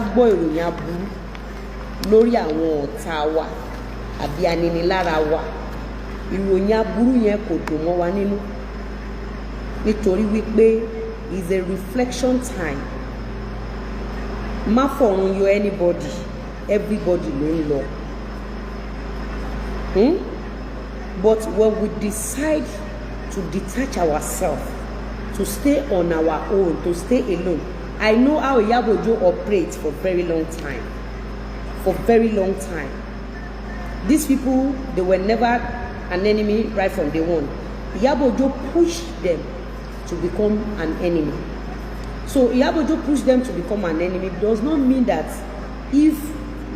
gbọ́ ìròyìn aburú lórí àwọn ọ̀tá wa àbí aninilára wa, ìròyìn aburú yẹn kò dùn mọ́ wa nínú, nítorí wípé is a reflection time. Má fọ̀run yọ anybody, everybody ló ń lọ. But when we decide to detach ourselves, to stay on our own, to stay alone, I know how Iyabojo operates for very long time. For very long time. These people, they were never an enemy right from day one. Iyabojo pushed them to become an enemy. So Iyabojo pushed them to become an enemy does not mean that if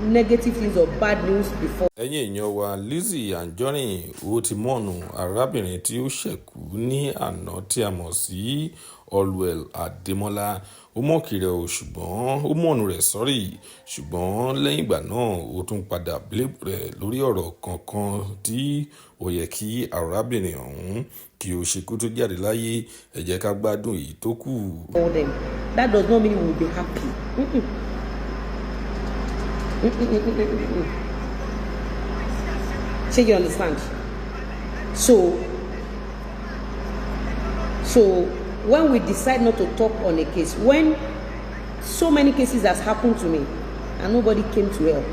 negative things or bad news before. Ẹ̀yin èèyàn wa, Lizzy Anjorin ó ti mọ́ọ̀nù arábìnrin tí ó ṣẹ̀kú ní àná tí a mọ̀ sí Allwell Ademola. Ó mọ̀kìrẹ̀ o, ṣùgbọ́n ó mọ̀ọ̀nù rẹ̀ sọ́rí, ṣùgbọ́n lẹ́yìn ìgbà náà ó tún padà blame rẹ̀ lórí ọ̀rọ̀ kankan tí ó yẹ kí arábìnrin ọ̀hún kí ó ṣe kó tó jáde láyé. Ẹ jẹ́ ká gbádùn èyí tó kù. That does not mean we will be happy. So you understand? So when we decide not to talk on a case, when so many cases has happened to me and nobody came to help,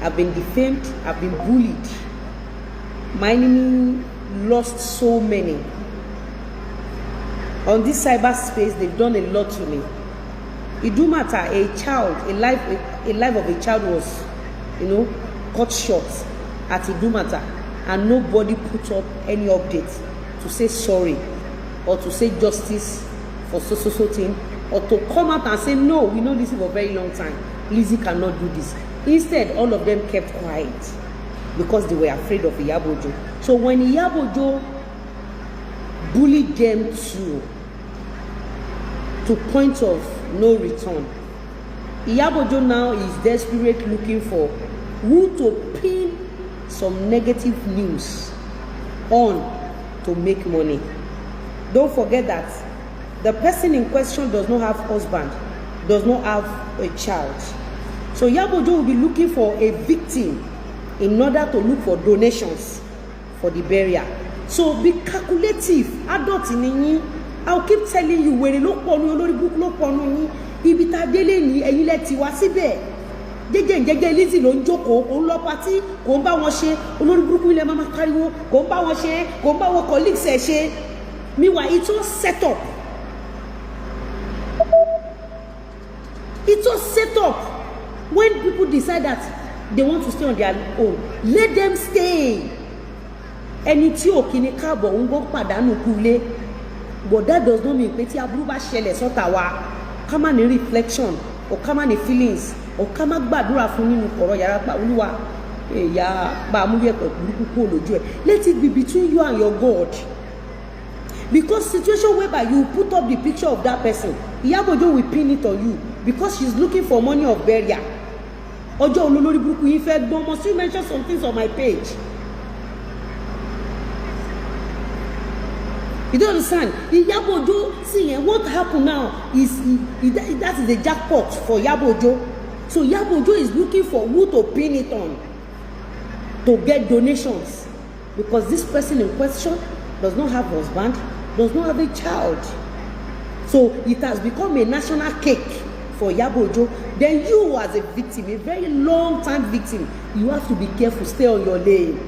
I've been defamed, I've been bullied, my enemy lost so many. On this cyberspace, they've done a lot to me. It do matter, a life of a child was, cut short at Idumata, and nobody put up any update to say sorry or to say justice for so thing, or to come out and say no, we know this for a very long time, Lizzy cannot do this. Instead, all of them kept quiet because they were afraid of Iyabojo. So when Iyabojo bullied them to point of no return, Iyabojo now is desperate looking for who to pin some negative news on to make money. Don't forget that the person in question does not have husband, does not have a child. So Iyabojo will be looking for a victim in order to look for donations for the burial. So be calculative. Adult in I'll keep telling you, where look on you, look on you, ibita dele ni ẹ̀yin lẹ ti wá síbẹ̀. Jẹ́jẹ́ Lizzy ló ń jókòó, ó ń lọ party, kò ń bá wọn ṣe, olórí burúkú ilẹ̀ máa pariwo, kò ń bá wọn ṣe, kò ń bá wọn colleagues ẹ̀ ṣe. Meanwhile, it's all set up. It's all set up. When people decide that they want to stay on their own, let them stay. Ẹni tí ò kí ni káàbọ̀ ń gbọ́ pàdánù kulé. But that does not mean pé tí aburú bá ṣẹlẹ̀ sọ́tà wa, ká má ní reflection, or ká má ní feelings, or ká má gbàdúrà fún nínú ọ̀rọ̀ yàrá pa Olúwa ẹ̀yà bá amúyẹ̀ pẹ̀lú burúkú kúrò lójú ẹ̀. Let it be between you and your God. Because situation whereby you put up the picture of that person, Iyabojo will pin it on you because she's looking for money of burial. Ọjọ́ olólórí burúkú yìí fẹ́ gbọ́n, must you mention some things on my page? You don't understand? Iyabojo, see, what happened now is that is a jackpot for Iyabojo. So Iyabojo is looking for who to pin it on to get donations, because this person in question does not have a husband, does not have a child. So it has become a national cake for Iyabojo. Then you as a victim, a very long time victim, you have to be careful, stay on your lane.